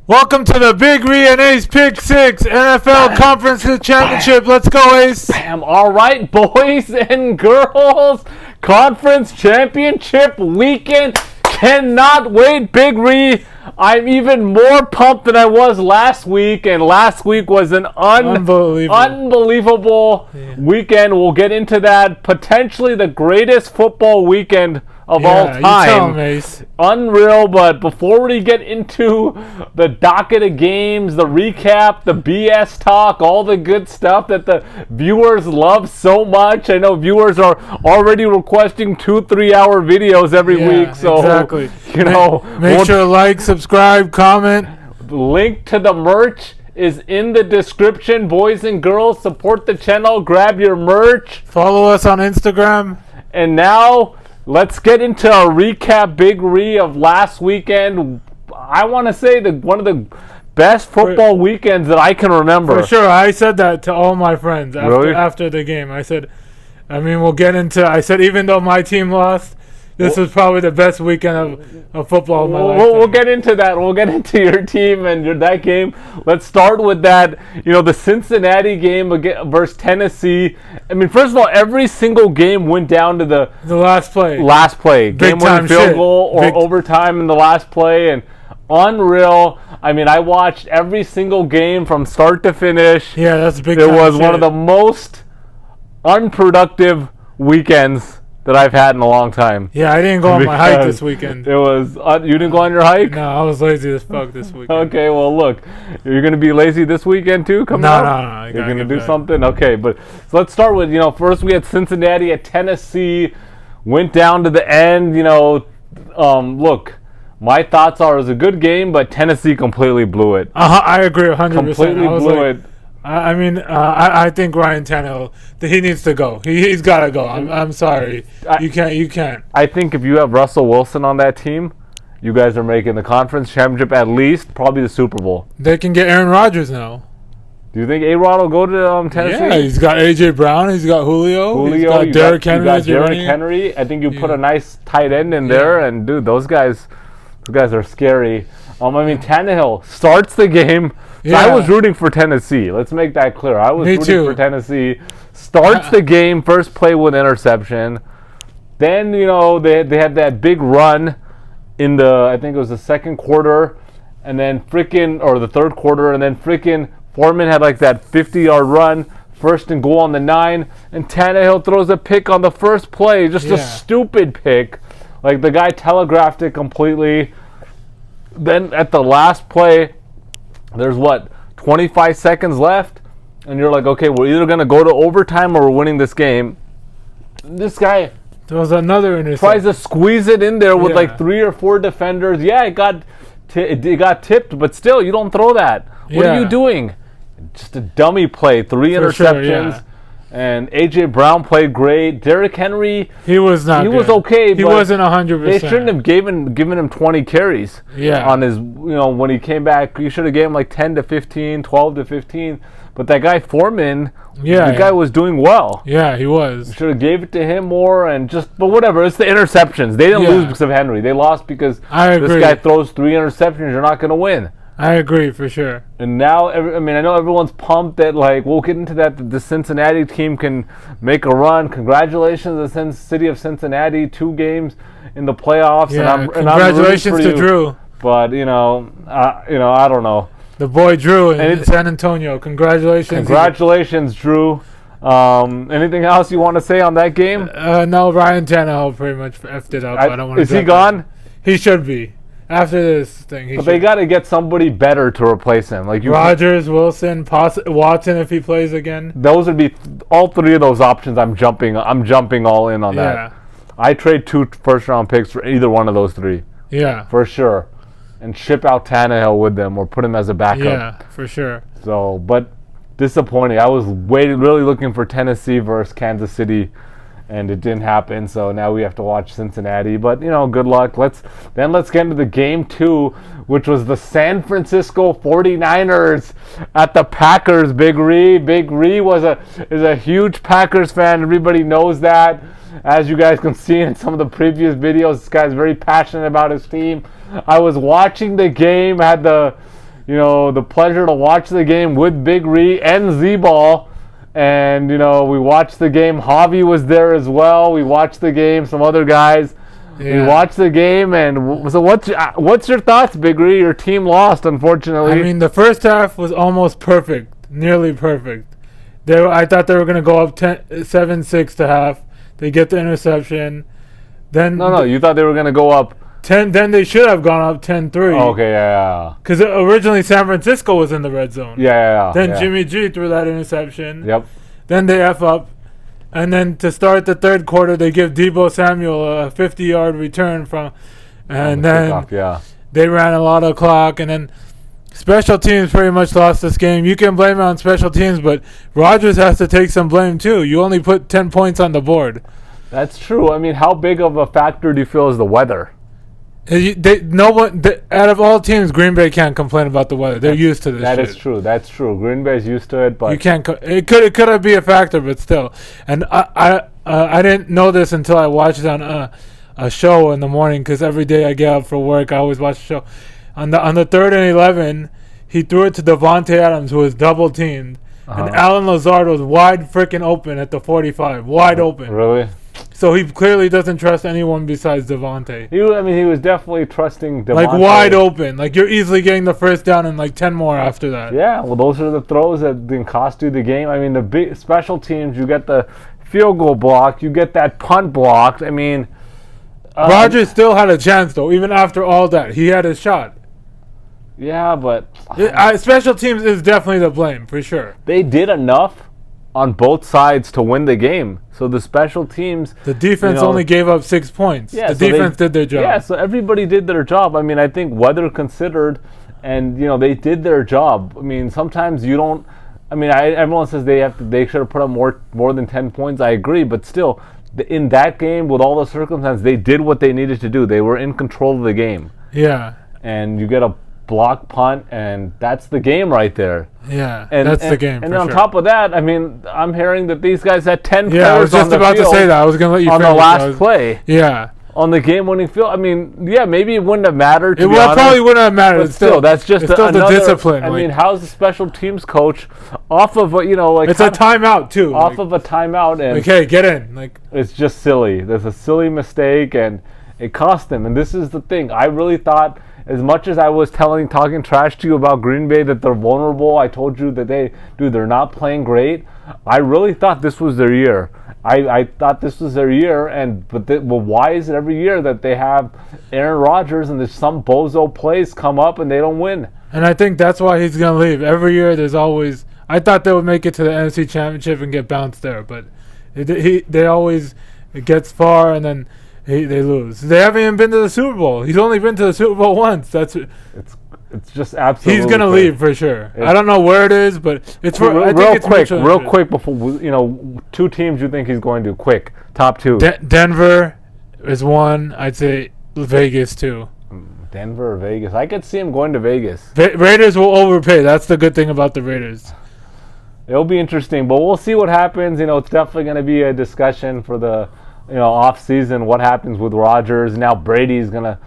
Welcome to the Big Ree and Ace Pick 6 NFL Conference Championship. Let's go, Ace. Bam. All right, boys and girls. Conference Championship weekend. Cannot wait, Big Ree. I'm even more pumped than I was last week, and last week was an unbelievable weekend. We'll get into that. Potentially the greatest football weekend of all time. You tell him, Ace. Unreal, but before we get into the docket of games, the recap, the BS talk, all the good stuff that the viewers love so much. I know viewers are already requesting 2-3 hour videos every week, so exactly. Make sure to like, subscribe, comment. Link to the merch is in the description. Boys and girls, support the channel, grab your merch. Follow us on Instagram. And now let's get into a recap, Big Ree, of last weekend. I want to say one of the best football weekends that I can remember. For sure. I said that to all my friends after the game. I said, we'll get into, even though my team lost, this was probably the best weekend of football of my life. We'll get into that. We'll get into your team and that game. Let's start with that, the Cincinnati game versus Tennessee. First of all, every single game went down to the last play. Game-winning field goal or overtime in the last play. And unreal. I watched every single game from start to finish. Yeah, that's a big. It was one of the most unproductive weekends that I've had in a long time. Yeah, I didn't go on my hike this weekend. It was you didn't go on your hike? No, I was lazy as fuck this weekend. Okay, well look, you're gonna be lazy this weekend too. No. You're gonna do something. Okay, but so let's start with first we had Cincinnati at Tennessee. Went down to the end. Look, my thoughts are it was a good game, but Tennessee completely blew it. I agree 100%. Completely blew it. I think Ryan Tannehill, he needs to go. He's got to go. I'm sorry. You can't. I think if you have Russell Wilson on that team, you guys are making the conference championship, at least probably the Super Bowl. They can get Aaron Rodgers now. Do you think A-Rod will go to Tennessee? Yeah, he's got A.J. Brown. He's got Julio. He's got Derrick Henry. I think you put a nice tight end in there, and dude, those guys are scary. Tannehill starts the game. So I was rooting for Tennessee. Let's make that clear. I was rooting for Tennessee. Starts the game, first play with interception. Then, they had that big run in I think it was the second quarter, and then or the third quarter, and then Foreman had like that 50-yard run, first and goal on the 9, and Tannehill throws a pick on the first play, just a stupid pick. Like the guy telegraphed it completely. Then at the last play, there's 25 seconds left, and you're like, okay, we're either going to go to overtime or we're winning this game. This guy throws another interception. Tries to squeeze it in there with like 3 or 4 defenders. Yeah, it got tipped, but still, you don't throw that. What are you doing? Just a dummy play, 3 interceptions. Sure. And A.J. Brown played great. Derrick Henry, he was not good. Was okay. He wasn't 100%. They shouldn't have given him 20 carries. Yeah. On his, when he came back, you should have given him like 10 to 15, 12 to 15. But that guy Foreman, the guy was doing well. Yeah, he was. You should have gave it to him more but whatever. It's the interceptions. They didn't lose because of Henry. They lost because this guy throws 3 interceptions. You're not going to win. I agree for sure. And now, I know everyone's pumped that, we'll get into that the Cincinnati team can make a run. Congratulations to the city of Cincinnati, 2 games in the playoffs. Yeah, congratulations to Drew. But, I don't know. The boy Drew in San Antonio. Congratulations. Congratulations, Drew. Anything else you want to say on that game? No, Ryan Tannehill pretty much effed it up. I don't want to. Is he gone? He should be. After this thing, but they got to get somebody better to replace him. Like Rodgers, Wilson, Watson if he plays again. Those would be all 3 of those options. I'm jumping all in on that. I trade 2 first-round picks for either one of those 3. Yeah, for sure, and ship out Tannehill with them or put him as a backup. Yeah, for sure. So, but disappointing. I was really looking for Tennessee versus Kansas City. And it didn't happen, so now we have to watch Cincinnati. But, good luck. Let's get into the game 2, which was the San Francisco 49ers at the Packers. Big Ree is a huge Packers fan. Everybody knows that. As you guys can see in some of the previous videos, this guy's very passionate about his team. I was watching the game, had the the pleasure to watch the game with Big Ree and Z-Ball. And, we watched the game. Javi was there as well. We watched the game. Some other guys. Yeah. We watched the game. And so what's your thoughts, Big Ree? Your team lost, unfortunately. I mean, the first half was almost perfect. Nearly perfect. I thought they were going to go up 7-6 to half. They get the interception. Then No, you thought they were going to go up 10. Then they should have gone up 10-3. Okay, yeah. Because originally San Francisco was in the red zone. Yeah. Then Jimmy G threw that interception. Yep. Then they F up. And then to start the third quarter, they give Deebo Samuel a 50-yard return and then kickoff, they ran a lot of clock. And then special teams pretty much lost this game. You can blame it on special teams, but Rodgers has to take some blame too. You only put 10 points on the board. That's true. I mean, how big of a factor do you feel is the weather? Out of all teams, Green Bay can't complain about the weather. They're used to this. That is true. That's true. Green Bay's used to it, but you can't. It could be a factor, but still. And I didn't know this until I watched it on a show in the morning, because every day I get up for work, I always watch the show. On the 3rd and 11, he threw it to Devontae Adams, who was double teamed, and Alan Lazard was wide freaking open at the 45, wide open. Really? So he clearly doesn't trust anyone besides Devontae. He was definitely trusting Devontae. Like wide open. Like you're easily getting the first down and like 10 more after that. Yeah, well, those are the throws that didn't cost you the game. I mean, the big special teams, you get the field goal blocked, you get that punt blocked. I mean, Rodgers still had a chance though, even after all that. He had his shot. Yeah, but special teams is definitely the blame for sure. They did enough on both sides to win the game. So the special teams... The defense only gave up 6 points. Yeah, the defense did their job. Yeah, so everybody did their job. I mean, I think weather considered, and, they did their job. I mean, sometimes you don't... I mean, everyone says they should have put up more than 10 points. I agree, but still, in that game, with all the circumstances, they did what they needed to do. They were in control of the game. Yeah. And you get a block punt, and that's the game right there. Yeah, that's the game. And on top of that, I mean, I'm hearing that these guys had 10 players on the field. Yeah, I was just about to say that. I was going to let you on the last play. Yeah. On the game-winning field. I mean, yeah, maybe it wouldn't have mattered. It probably wouldn't have mattered. But still, that's just another, the discipline. I mean, how's the special teams coach off of it's a timeout too. Off of a timeout, and okay, get in. It's just silly. There's a silly mistake, and it cost them. And this is the thing. I really thought, as much as I was talking trash to you about Green Bay, that they're vulnerable, I told you that they're not playing great. I really thought this was their year. I thought this was their year, but why is it every year that they have Aaron Rodgers and there's some bozo plays come up and they don't win? And I think that's why he's going to leave. Every year there's always... I thought they would make it to the NFC Championship and get bounced there, but they always... It gets far and then... They lose. They haven't even been to the Super Bowl. He's only been to the Super Bowl once. It's just absolutely. He's gonna leave for sure. I don't know where it is, but it's real quick before two teams you think he's going to quick top two. Denver is one. I'd say Vegas too. Denver or Vegas? I could see him going to Vegas. Raiders will overpay. That's the good thing about the Raiders. It'll be interesting, but we'll see what happens. It's definitely going to be a discussion for the. Off season, what happens with Rodgers. Now Brady's gonna,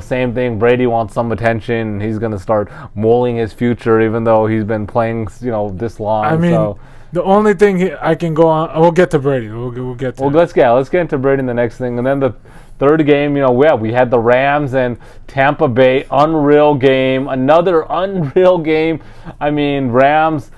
same thing. Brady wants some attention. He's gonna start mulling his future, even though he's been playing, this long. I mean, the only thing I can go on. We'll get to Brady. We'll get to. Well, let's get into Brady in the next thing, and then the third game. We had the Rams and Tampa Bay. Unreal game. Another unreal game. I mean, Rams.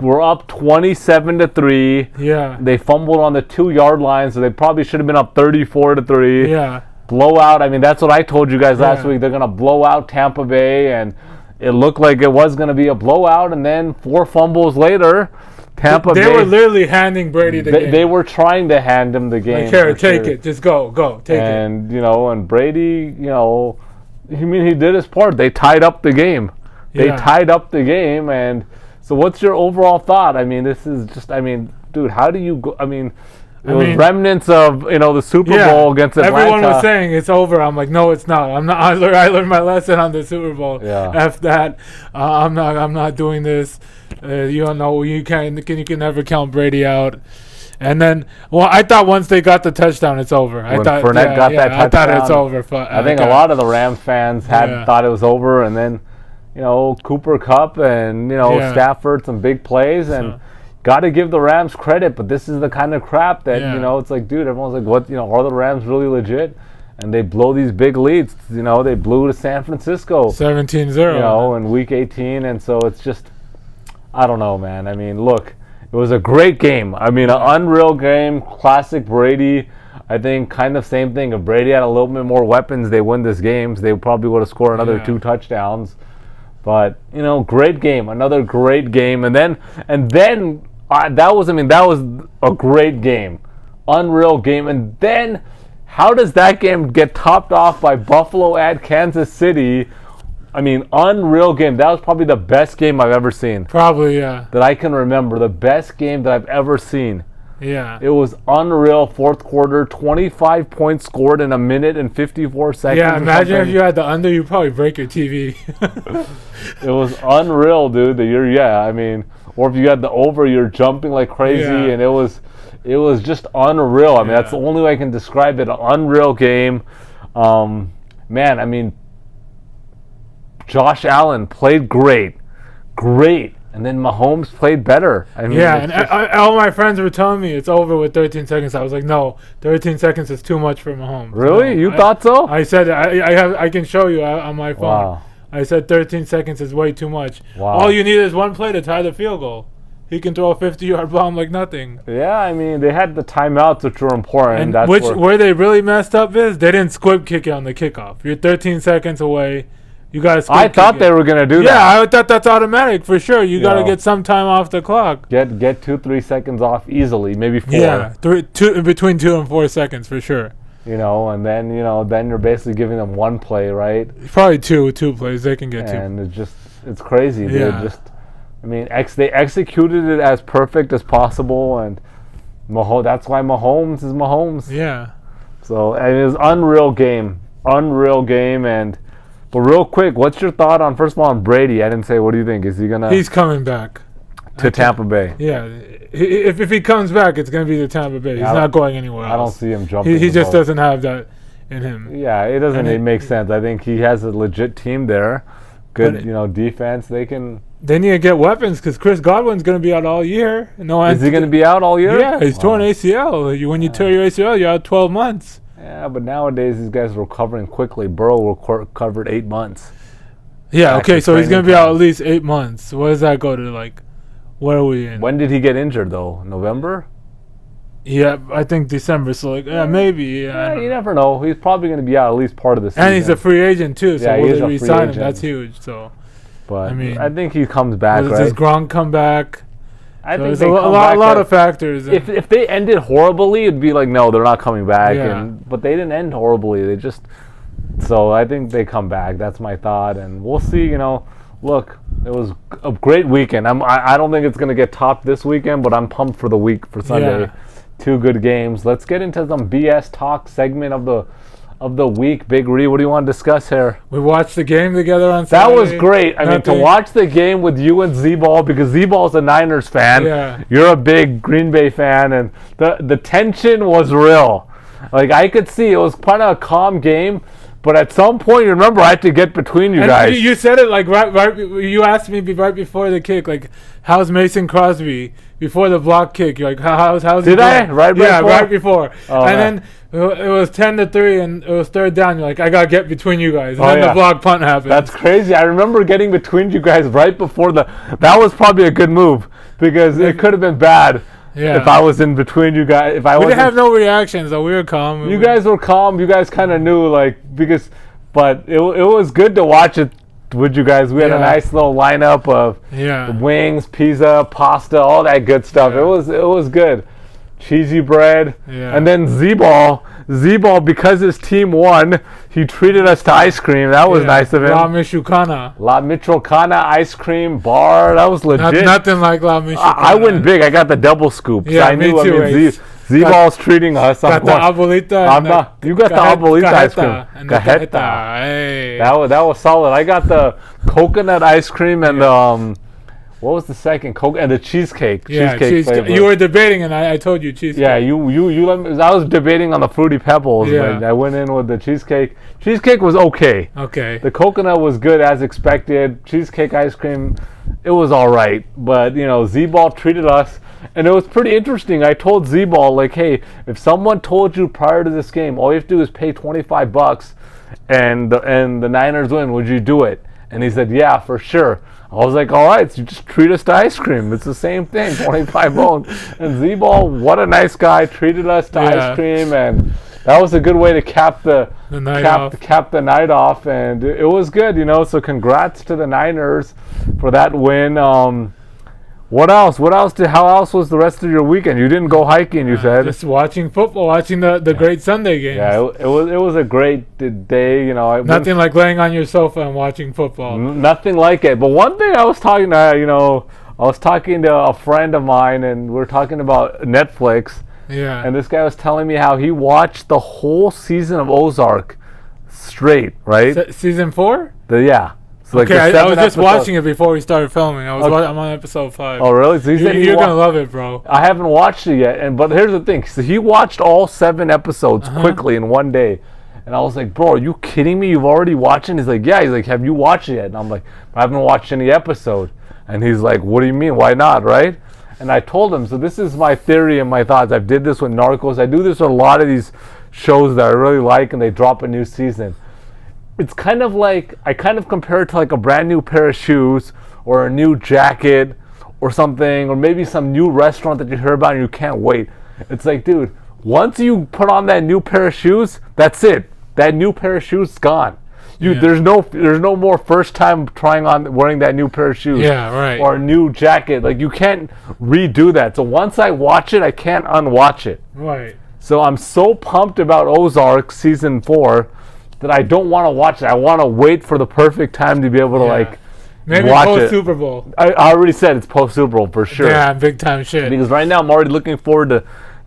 We're up 27-3. Yeah. They fumbled on the 2-yard line, so they probably should have been up 34-3. Yeah. Blowout. I mean, that's what I told you guys last week. They're going to blow out Tampa Bay, and it looked like it was going to be a blowout, and then 4 fumbles later, Tampa Bay. They were literally handing Brady the game. They were trying to hand him the game. Take it. Just go. Take it. And, and Brady, he did his part. They tied up the game. They tied up the game, and... So what's your overall thought? I mean, this is just, dude, how do you go? I mean, remnants of, the Super Bowl against Atlanta. Everyone was saying it's over. I'm like, no, it's not. I'm not. I learned my lesson on the Super Bowl. Yeah. F that. I'm not doing this. You don't know. You can never count Brady out. And then, I thought once they got the touchdown, it's over. When Fournette got that touchdown, I thought it's over. I think a lot of the Rams fans thought it was over, and then Cooper Kupp and Stafford some big plays and. Got to give the Rams credit, but this is the kind of crap that, it's like, dude, everyone's like, what, are the Rams really legit? And they blow these big leads. They blew to San Francisco. 17-0. In Week 18. And so it's just, I don't know, man. I mean, look, it was a great game. I mean, an unreal game, classic Brady. I think kind of same thing. If Brady had a little bit more weapons, they win this game. They probably would have scored another 2 touchdowns. But, great game. Another great game. And then that was a great game, unreal game. And then, how does that game get topped off by Buffalo at Kansas City? I mean, unreal game. That was probably the best game I've ever seen. Probably, yeah. That I can remember. The best game that I've ever seen. Yeah. It was unreal. Fourth quarter, 25 points scored in a minute and 54 seconds. Yeah, imagine if you had the under, you'd probably break your TV. It was unreal, dude. Or if you had the over, you're jumping like crazy, and it was just unreal. I mean, that's the only way I can describe it. An unreal game. Josh Allen played great. And then Mahomes played better. And all my friends were telling me it's over with 13 seconds. I was like, no, 13 seconds is too much for Mahomes. Really? No, you thought so? I said I can show you on my phone. Wow. I said 13 seconds is way too much. Wow. All you need is one play to tie the field goal. He can throw a 50-yard bomb like nothing. Yeah, they had the timeouts, which were important. And where they really messed up is they didn't squib kick it on the kickoff. You're 13 seconds away. You got to squib I thought they were going to do that. Yeah, I thought that's automatic for sure. You got to get some time off the clock. Get 2-3 seconds off easily, maybe 4. Yeah, between 2 and 4 seconds for sure. And then then you're basically giving them one play, right? Probably two plays. They can get 2. And it's crazy, dude. Yeah. They executed it as perfect as possible, and that's why Mahomes is Mahomes. Yeah. So it was unreal game, but real quick, what's your thought on first of all on Brady? I didn't say. What do you think? Is he gonna? He's coming back to Tampa Bay. Yeah. If he comes back, it's going to be to Tampa Bay. He's not going anywhere else. I don't see him jumping. He just doesn't have that in him. Yeah, it doesn't make sense. I think he has a legit team there. Good, defense. They need to get weapons because Chris Godwin's going to be out all year. Is he going to be out all year? Yeah, he's torn ACL. When you tear your ACL, you're out 12 months. Yeah, but nowadays these guys are recovering quickly. Burrow recovered 8 months. Yeah, okay, so he's going to be out at least 8 months. What does that go to, like? Where are we in? When did he get injured, though? November? Yeah, I think December. So, maybe. Yeah, you never know. He's probably going to be out at least part of the season. And he's a free agent, too. So, will they re-sign him? That's huge. So, but I think he comes back, right? Does Gronk come back? I think there's a lot of factors. If they ended horribly, it'd be like, no, they're not coming back. Yeah. But they didn't end horribly. So, I think they come back. That's my thought. And we'll see, Look, it was a great weekend. I don't think it's going to get topped this weekend, but I'm pumped for Sunday. Yeah. 2 good games. Let's get into some BS talk segment of the week. Big Ree, what do you want to discuss here? We watched the game together on Saturday. That was great. To watch the game with you and Z-Ball, because Z-Ball's a Niners fan. Yeah. You're a big Green Bay fan, and the tension was real. Like, I could see it was kind of a calm game. But at some point, you remember, I had to get between you guys. You said it like right. You asked me right before the kick, like, how's Mason Crosby before the block kick? You're like, how's Did I? Right before? Yeah, right before. Oh, and then it was 10-3, and it was 3rd down. You're like, I gotta get between you guys. And then the block punt happened. That's crazy. I remember getting between you guys right before that was probably a good move because it could have been bad. Yeah. If I was in between you guys, we didn't have no reactions, though. We were calm. You guys were calm. You guys kind of knew, but it was good to watch it with you guys. We had a nice little lineup of wings, pizza, pasta, all that good stuff. Yeah. It was good. Cheesy bread, and then Z-Ball, because his team won, he treated us to ice cream. That was nice of him. La Michoacana ice cream bar. That was legit. Nothing like La Michoacana. I went big. I got the double scoop. Yeah, I knew. Z-Ball's treating us. Got the abuelita. You got the abuelita ice cream. And cajeta. Hey. That was solid. I got the coconut ice cream and What was the second? Coke and the cheesecake. Yeah, cheesecake flavor. You were debating, and I told you cheesecake. Yeah, you let me, I was debating on the Fruity Pebbles, Yeah. but I went in with the cheesecake. Cheesecake was okay. Okay. The coconut was good as expected. Cheesecake ice cream, it was all right. But, you know, Z-Ball treated us, and it was pretty interesting. I told Z-Ball, like, hey, if someone told you prior to this game, all you have to do is pay $25 and the Niners win, would you do it? And he said, yeah, for sure. I was like, all right, so you just treat us to ice cream. It's the same thing, 25 bones. And Z-Ball, what a nice guy, treated us to ice cream, and that was a good way to cap the night off, and it was good, you know. So congrats to the Niners for that win. What else? How else was the rest of your weekend? You didn't go hiking, you said. Just watching football, watching the great Sunday games. Yeah, it was a great day, you know. Nothing like laying on your sofa and watching football. Nothing like it. But one thing I was talking to a friend of mine, and we were talking about Netflix. Yeah. And this guy was telling me how he watched the whole season of Ozark straight, right? Season 4? Yeah. So okay, I was just watching it before we started filming. I'm on episode 5. Oh, really? So you're going to love it, bro. I haven't watched it yet. But here's the thing. So he watched all 7 episodes quickly in one day. And I was like, bro, are you kidding me? You've already watched it? He's like, yeah. He's like, have you watched it yet? And I'm like, I haven't watched any episode. And he's like, what do you mean? Why not, right? And I told him, so this is my theory and my thoughts. I did this with Narcos. I do this with a lot of these shows that I really like, and they drop a new season. It's kind of like, I kind of compare it to like a brand new pair of shoes or a new jacket or something, or maybe some new restaurant that you hear about and you can't wait. It's like, dude, once you put on that new pair of shoes, that's it. That new pair of shoes is gone. There's no more first time trying on wearing that new pair of shoes. Yeah, right. Or a new jacket. Like, you can't redo that. So once I watch it, I can't unwatch it. Right. So I'm so pumped about Ozark season 4 that I don't want to watch it. I want to wait for the perfect time to be able to maybe watch post Super Bowl. I already said it's post Super Bowl for sure. Yeah, big time shit. Because right now I'm already looking forward to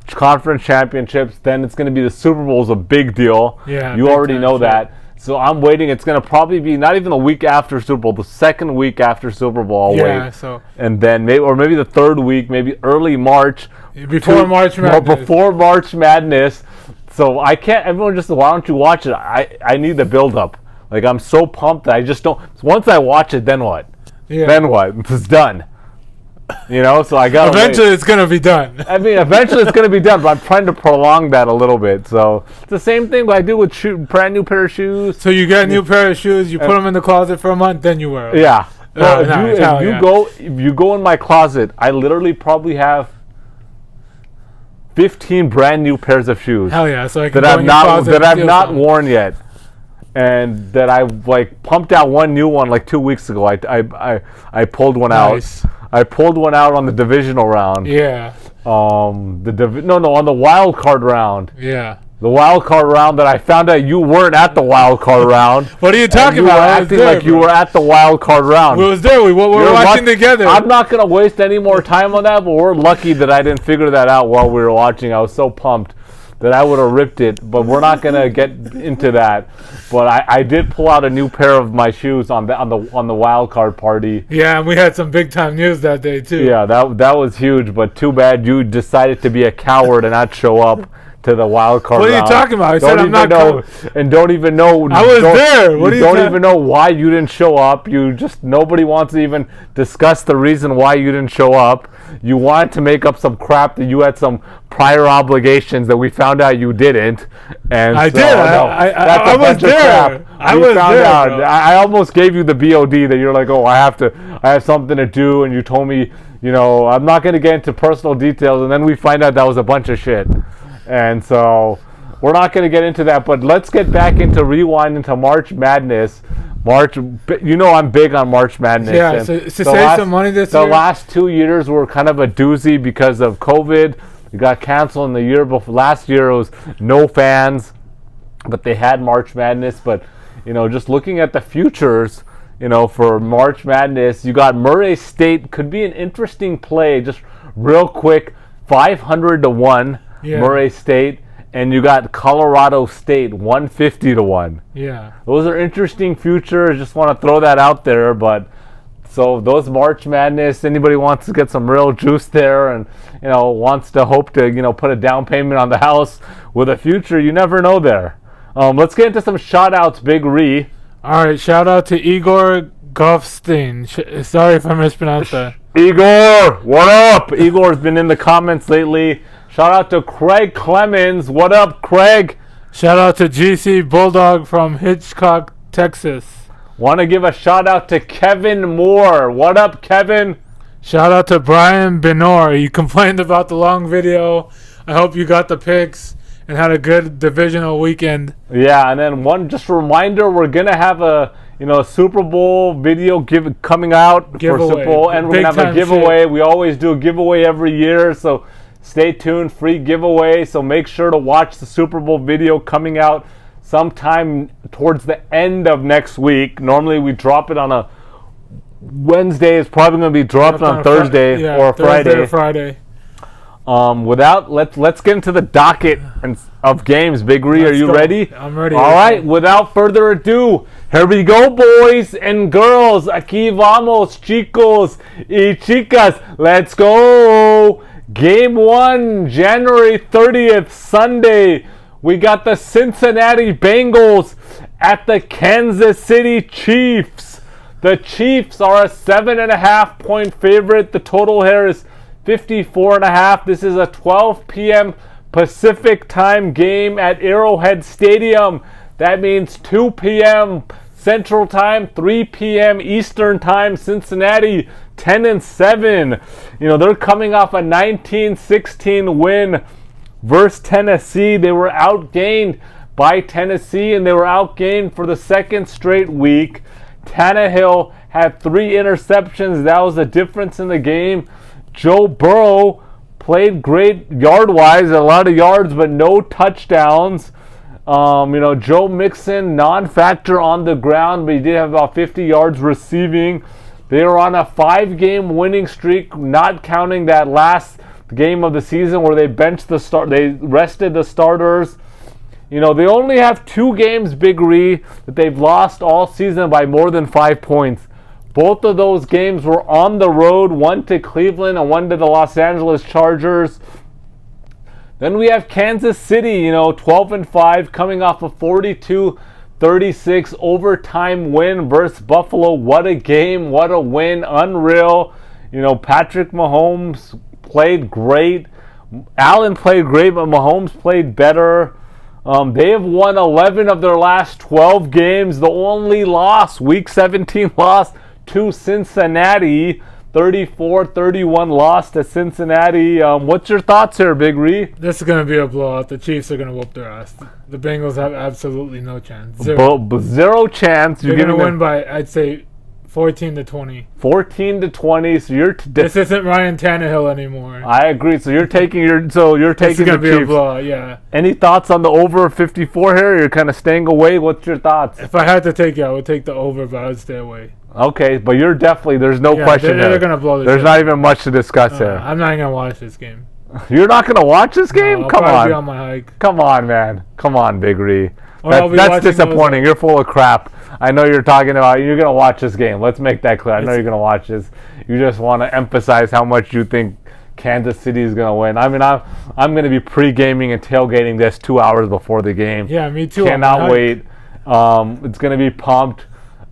conference championships. Then it's going to be the Super Bowl is a big deal. Yeah, you already know that. So I'm waiting. It's going to probably be not even the week after Super Bowl, the second week after Super Bowl. I'll wait. So. And then maybe the third week, maybe early March. Before March Madness. Before March Madness. So I can't. Everyone just, why don't you watch it? I need the build up. Like, I'm so pumped that I just don't. Once I watch it, then what? Yeah. Then what? It's done. You know, so I got. Eventually, it's gonna be done. I mean, eventually it's gonna be done, but I'm trying to prolong that a little bit. So it's the same thing I do with brand new pair of shoes. So you get a new pair of shoes, you put them in the closet for a month, then you wear them. Yeah. If you go in my closet, I literally probably have 15 brand new pairs of shoes. Hell yeah! So I can that I've not worn yet, and that I pumped out one new one 2 weeks ago. I pulled one out. I pulled one out on the divisional round. Yeah. On the wild card round. Yeah. The wild card round that I found out you weren't at the wild card round. What are you talking about? You were acting like you were at the wild card round. We was there. We were watching together. I'm not going to waste any more time on that, but we're lucky that I didn't figure that out while we were watching. I was so pumped that I would have ripped it, but we're not going to get into that. But I did pull out a new pair of my shoes on the wild card party. Yeah, and we had some big time news that day too. Yeah, that was huge, but too bad you decided to be a coward and not show up to the wild card round. What are you talking about? I said I'm not coming. And don't even know. I was there. What you don't even know why you didn't show up. Nobody wants to even discuss the reason why you didn't show up. You wanted to make up some crap that you had some prior obligations that we found out you didn't. And I did. I was there. I was there. Bro. I almost gave you the BOD that you're like, oh, I have something to do, and you told me, I'm not going to get into personal details, and then we find out that was a bunch of shit. And so we're not going to get into that, but let's get back into rewind into March Madness. I'm big on March Madness. Yeah, to save some money this year. The last 2 years were kind of a doozy because of COVID. It got canceled in the year before. Last year it was no fans, but they had March Madness. But, just looking at the futures, for March Madness, you got Murray State. Could be an interesting play. Just real quick, 500 to 1. Yeah. Murray State, and you got Colorado State 150 to 1. Yeah, those are interesting futures. Just want to throw that out there, but So those March Madness, anybody wants to get some real juice there and, wants to hope to, put a down payment on the house with a future, you never know there. Let's get into some shout-outs, Big Ree. All right, shout-out to Igor Goffstein. Sorry if I mispronounced that. Igor, what up? Igor's been in the comments lately. Shout-out to Craig Clemens. What up, Craig? Shout-out to GC Bulldog from Hitchcock, Texas. Want to give a shout-out to Kevin Moore. What up, Kevin? Shout-out to Brian Benor. You complained about the long video. I hope you got the picks and had a good divisional weekend. Yeah, and then just a reminder, we're going to have a Super Bowl video coming out giveaway. For Super Bowl, and we're going to have a giveaway. We always do a giveaway every year, so stay tuned, free giveaway. So make sure to watch the Super Bowl video coming out sometime towards the end of next week. Normally we drop it on a Wednesday. It's probably going to be dropped on Thursday or Friday. Let's get into the docket of games. Big Ree, are you ready? I'm ready. All right, without further ado, here we go, boys and girls. Aquí vamos, chicos y chicas. Let's go. Game 1, January 30th, Sunday. We got the Cincinnati Bengals at the Kansas City Chiefs. The Chiefs are a 7.5 point favorite. The total here is 54.5. This is a 12 p.m. Pacific time game at Arrowhead Stadium. That means 2 p.m. Central Time, 3 p.m. Eastern Time. Cincinnati 10-7. They're coming off a 19-16 win versus Tennessee. They were outgained by Tennessee, and they were outgained for the second straight week. Tannehill had 3 interceptions. That was the difference in the game. Joe Burrow played great yard-wise, a lot of yards, but no touchdowns. Joe Mixon, non-factor on the ground, but he did have about 50 yards receiving. They were on a 5-game winning streak, not counting that last game of the season where they they rested the starters. They only have 2 games, Big Ree, that they've lost all season by more than 5 points. Both of those games were on the road, one to Cleveland and one to the Los Angeles Chargers. Then we have Kansas City, 12-5, coming off a 42-36 overtime win versus Buffalo. What a game, what a win, unreal. Patrick Mahomes played great. Allen played great, but Mahomes played better. They have won 11 of their last 12 games. The only loss, Week 17 loss to Cincinnati. 34-31 loss to Cincinnati. What's your thoughts here, Big Ree? This is going to be a blowout. The Chiefs are going to whoop their ass. The Bengals have absolutely no chance. Zero chance. They're going to win by, I'd say, 14-20. 14-20. So this isn't Ryan Tannehill anymore. I agree. So you're taking the This is going to be a blowout, yeah. Any thoughts on the over 54 here? You're kind of staying away. What's your thoughts? If I had to take it, I would take the over, but I would stay away. Okay, but you're definitely, there's no question there. They're going to blow this. There's not even much to discuss here. I'm not even going to watch this game. You're not going to watch this game? No, Come on. Be on my hike. Come on, man. Come on, Big Ree. That's disappointing. You're full of crap. I know you're talking about you're going to watch this game. Let's make that clear. I know you're going to watch this. You just want to emphasize how much you think Kansas City is going to win. I mean, I'm going to be pre-gaming and tailgating this 2 hours before the game. Yeah, me too. Cannot wait. It's going to be pumped.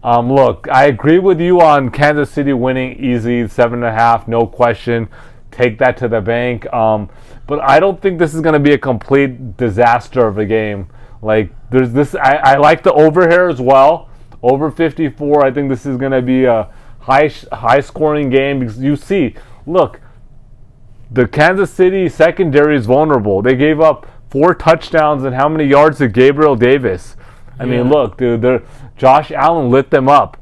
Look, I agree with you on Kansas City winning easy, 7.5, no question. Take that to the bank. But I don't think this is going to be a complete disaster of a game. Like, there's this. I like the over here as well. Over 54. I think this is going to be a high scoring game because you see, look, the Kansas City secondary is vulnerable. They gave up 4 touchdowns and how many yards to Gabriel Davis? I mean, look, dude, Josh Allen lit them up.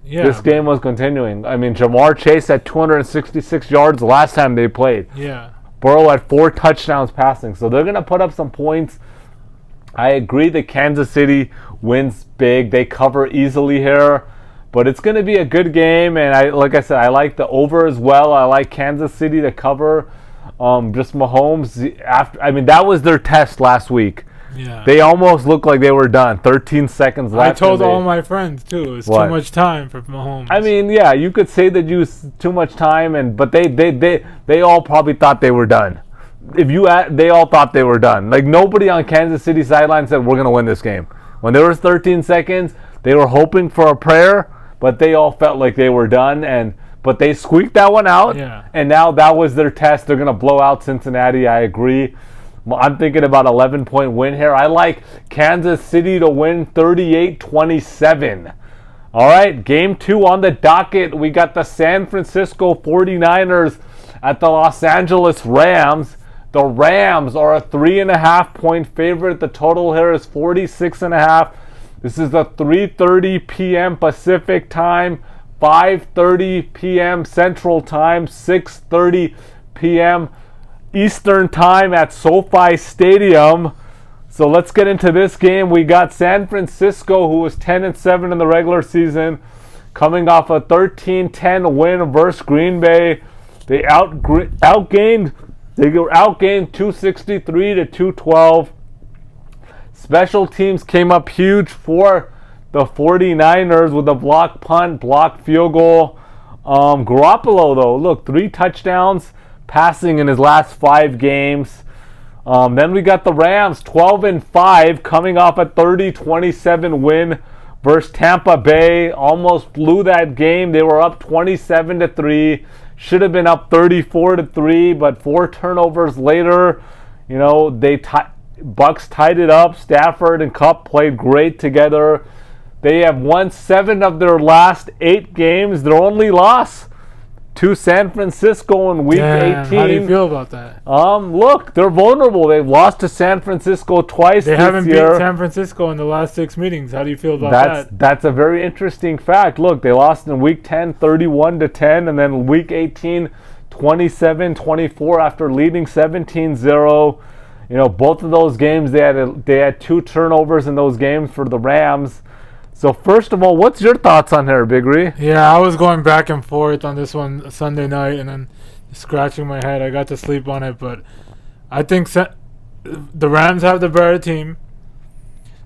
Yeah, this game was continuing. I mean, Jamar Chase had 266 yards the last time they played. Yeah. Burrow had 4 touchdowns passing. So they're going to put up some points. I agree that Kansas City wins big. They cover easily here. But it's going to be a good game. And like I said, I like the over as well. I like Kansas City to cover. Just Mahomes. That was their test last week. Yeah. They almost looked like they were done. 13 seconds left. I told all my friends, too. It's too much time for Mahomes. I mean, yeah, you could say that you used too much time, but they all probably thought they were done. They all thought they were done. Like, nobody on Kansas City sideline said, we're going to win this game. When there was 13 seconds, they were hoping for a prayer, but they all felt like they were done. But they squeaked that one out, and now that was their test. They're going to blow out Cincinnati. I agree. I'm thinking about 11-point win here. I like Kansas City to win 38-27. All right, game 2 on the docket. We got the San Francisco 49ers at the Los Angeles Rams. The Rams are a 3.5-point favorite. The total here is 46.5. This is the 3:30 p.m. Pacific time, 5:30 p.m. Central time, 6:30 p.m. Eastern time at SoFi Stadium. So let's get into this game. We got San Francisco, who was 10-7 in the regular season, coming off a 13-10 win versus Green Bay. They outgained 263 to 212. Special teams came up huge for the 49ers with a block punt, block field goal. Garoppolo, though, look, 3 touchdowns passing in his last 5 games. Then we got the Rams, 12-5, coming off a 30-27 win versus Tampa Bay. Almost blew that game. They were up 27-3. Should have been up 34-3, but 4 turnovers later, Bucks tied it up. Stafford and Kupp played great together. They have won 7 of their last 8 games. Their only loss to San Francisco in Week 18. How do you feel about that? Look, they're vulnerable. They've lost to San Francisco twice this year. They haven't beat San Francisco in the last 6 meetings. How do you feel about that? That's a very interesting fact. Look, they lost in Week 10, 31-10, and then Week 18, 27-24 after leading 17-0. Both of those games, they had 2 turnovers in those games for the Rams. So first of all, what's your thoughts on her, Big Ree? Yeah, I was going back and forth on this one Sunday night and then scratching my head. I got to sleep on it, but I think the Rams have the better team.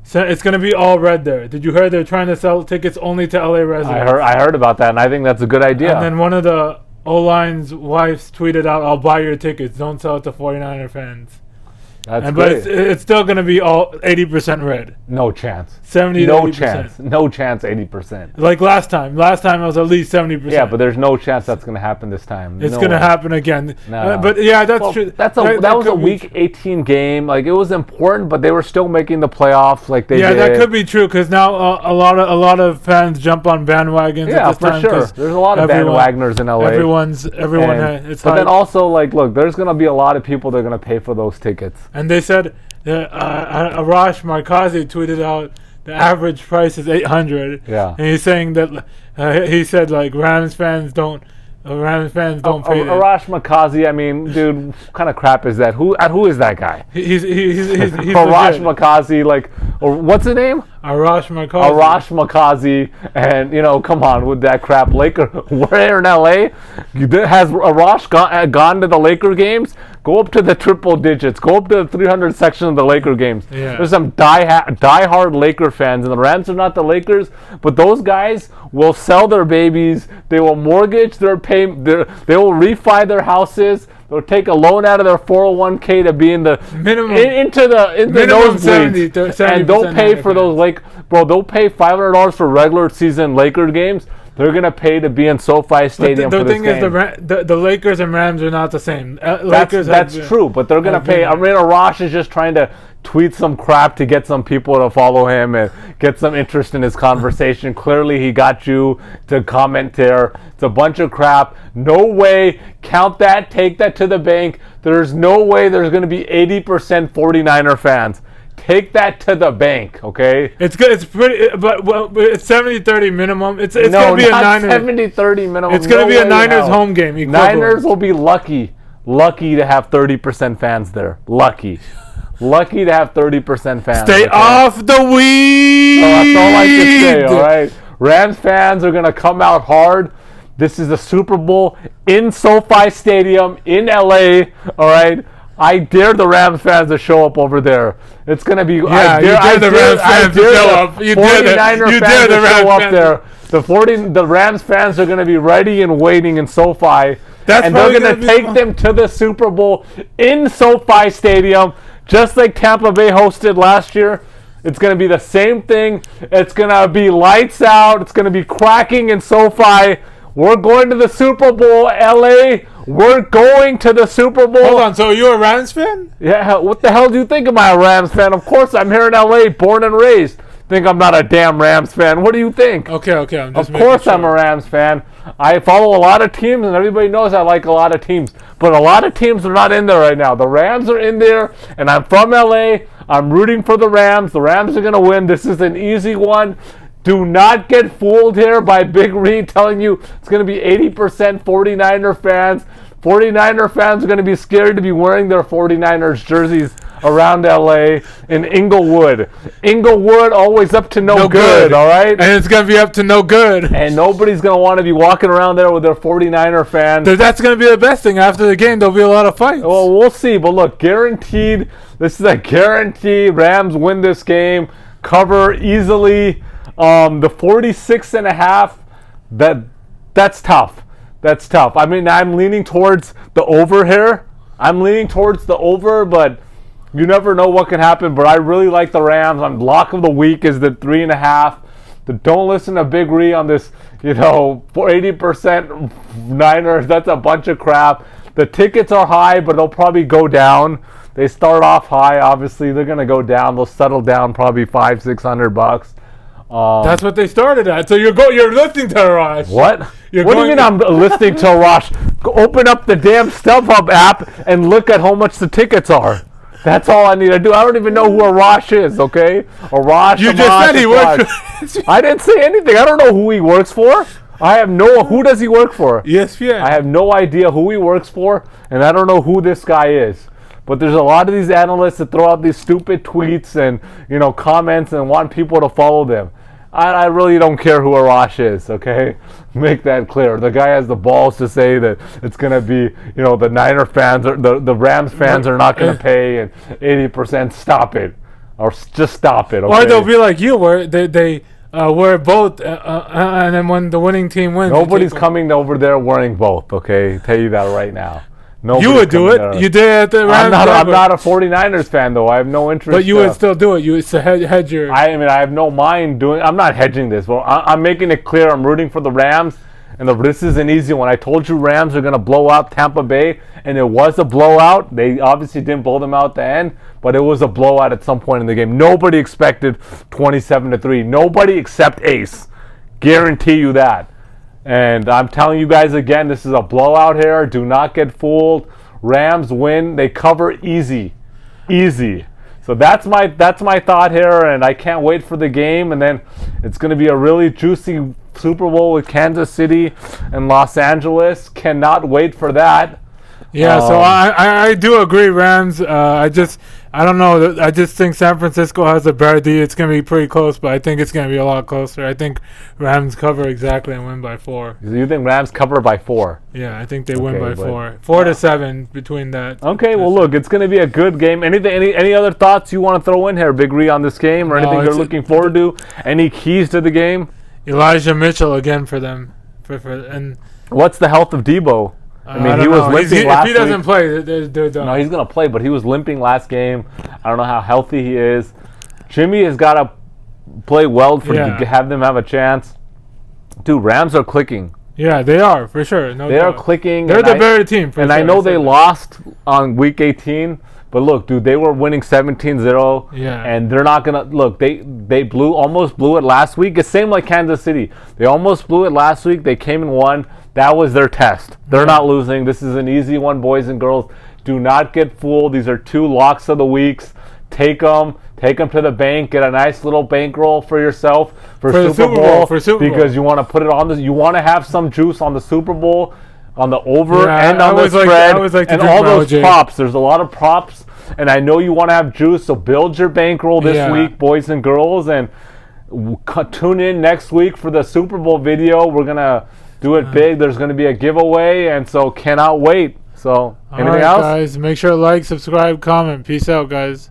So it's going to be all red there. Did you hear they're trying to sell tickets only to LA residents? I heard about that, and I think that's a good idea. And then one of the O-line's wives tweeted out, "I'll buy your tickets. Don't sell it to 49er fans." But it's still going to be all 80% red. No chance. 70 to 80%. No chance 80%. Like last time. Last time it was at least 70%. Yeah, but there's no chance that's going to happen this time. It's going to happen again. No. But yeah, that's true. That was a Week 18 game. Like, it was important, but they were still making the playoffs like they did. Yeah, that could be true because now a lot of fans jump on bandwagons at this time. Yeah, for sure. There's a lot of bandwagoners in LA. But then also, look, there's going to be a lot of people that are going to pay for those tickets. And they said Arash Markazi tweeted out the average price is $800. Yeah. And he's saying that he said Rams fans don't pay. Arash Markazi, I mean, dude, what kind of crap is that? Who is that guy? He's Arash Markazi, or what's his name? Arash Markazi, and come on with that crap. We're here in LA. Has Arash gone to the Laker games? Go up to the triple digits. Go up to the 300 section of the Laker games. Yeah. There's some die-hard Laker fans, and the Rams are not the Lakers, but those guys will sell their babies. They will mortgage they will refi their houses. They'll take a loan out of their 401k to be in the minimum into the nosebleeds, and they'll pay for those they'll pay $500 for regular season Laker games. They're going to pay to be in SoFi Stadium for this game. The thing is, the Lakers and Rams are not the same. That's true, but they're going to pay. I mean, Arash is just trying to tweet some crap to get some people to follow him and get some interest in his conversation. Clearly, he got you to comment there. It's a bunch of crap. No way. Count that. Take that to the bank. There's no way there's going to be 80% 49er fans. Take that to the bank, okay? It's good. It's pretty, but it's 70-30 minimum. It's going to be a Niners 70-30 minimum. It's going to be a Niners home game. Equivalent. Niners will be lucky to have 30% fans there. Lucky to have 30% fans. Stay off the weed. That's all I can say. All right, Rams fans are going to come out hard. This is the Super Bowl in SoFi Stadium in LA. All right. I dare the Rams fans to show up over there. It's going to be... Yeah, you dare the Rams fans to show up. You dare the Rams fans to show up there. The Rams fans are going to be ready and waiting in SoFi. And they're going to take them to the Super Bowl in SoFi Stadium, just like Tampa Bay hosted last year. It's going to be the same thing. It's going to be lights out. It's going to be cracking in SoFi. We're going to the Super Bowl, LA. We're going to the Super Bowl. Hold on, so you're a Rams fan? Yeah, what the hell do you think? Am I a Rams fan? Of course, I'm here in LA, born and raised. Think I'm not a damn Rams fan. What do you think? Okay. I'm just of course, I'm a Rams fan. I follow a lot of teams, and everybody knows I like a lot of teams. But a lot of teams are not in there right now. The Rams are in there, and I'm from LA. I'm rooting for the Rams. The Rams are going to win. This is an easy one. Do not get fooled here by Big Reed telling you it's going to be 80% 49er fans. 49er fans are going to be scared to be wearing their 49ers jerseys around LA in Inglewood. Inglewood always up to no good, all right? And it's going to be up to no good. And nobody's going to want to be walking around there with their 49er fans. That's going to be the best thing. After the game, there'll be a lot of fights. Well, we'll see. But look, guaranteed. This is a guarantee. Rams win this game. Cover easily. The 46.5, that's tough. That's tough. I mean, I'm leaning towards the over here. I'm leaning towards the over, but you never know what can happen. But I really like the Rams. Lock of the week is the 3.5. Don't listen to Big Ree on this, for 80% Niners. That's a bunch of crap. The tickets are high, but they'll probably go down. They start off high. Obviously, they're going to go down. They'll settle down probably $500-600. That's what they started at. So you're listening to Arash. What? What do you mean I'm listening to Arash? Go open up the damn StubHub app and look at how much the tickets are. That's all I need to do. I don't even know who Arash is, okay? Arash. You just said he works for... I didn't say anything. I don't know who he works for. Who does he work for? ESPN. I have no idea who he works for, and I don't know who this guy is. But there's a lot of these analysts that throw out these stupid tweets and, comments and want people to follow them. I really don't care who Arash is, okay? Make that clear. The guy has the balls to say that it's going to be, the Niner fans, or the Rams fans are not going to pay, and 80%, stop it. Or just stop it, okay? Or they'll be like you, where they wear both, and then when the winning team wins... Nobody's coming over there wearing both, okay? Tell you that right now. You would do it. You did it at the Rams. I'm not a 49ers fan, though. I have no interest. But you would still do it. It's a hedge your... I have no mind doing... I'm not hedging this. Well, I'm making it clear I'm rooting for the Rams, and this is an easy one. I told you Rams are going to blow out Tampa Bay, and it was a blowout. They obviously didn't blow them out at the end, but it was a blowout at some point in the game. Nobody expected 27-3. Nobody except Ace. Guarantee you that. And I'm telling you guys again, this is a blowout here. Do not get fooled. Rams win. They cover easy. So that's my thought here, and I can't wait for the game. And then it's going to be a really juicy Super Bowl with Kansas City and Los Angeles. Cannot wait for that. Yeah, so I do agree, Rams. I don't know. I just think San Francisco has a better D. It's going to be pretty close, but I think it's going to be a lot closer. I think Rams cover exactly and win by 4. You think Rams cover by 4? Yeah, I think they win by 4. 4-7 between that. Okay, well, look, it's going to be a good game. Any other thoughts you want to throw in here, Big Ree, on this game, or anything you're looking forward to? Any keys to the game? Elijah Mitchell again for them. And what's the health of Debo? I mean, he was limping last week. If he doesn't play, they're done. No, he's going to play, but he was limping last game. I don't know how healthy he is. Jimmy has got to play well to have them have a chance. Dude, Rams are clicking. Yeah, they are, for sure. They are clicking. They're the better team, for sure. And I know they lost on Week 18, but look, dude, they were winning 17-0. Yeah. And they're not going to... Look, they almost blew it last week. It's same like Kansas City. They almost blew it last week. They came and won. That was their test. They're not losing. This is an easy one, boys and girls. Do not get fooled. These are 2 locks of the weeks. Take them to the bank. Get a nice little bankroll for yourself for Super Bowl. Because you want to put it on you want to have some juice on the Super Bowl, on the over and on the spread, and all those props. There's a lot of props, and I know you want to have juice. So build your bankroll this week, boys and girls, and tune in next week for the Super Bowl video. We're gonna do it big. There's going to be a giveaway, and so cannot wait. So, All anything right, else? guys. Make sure to like, subscribe, comment. Peace out, guys.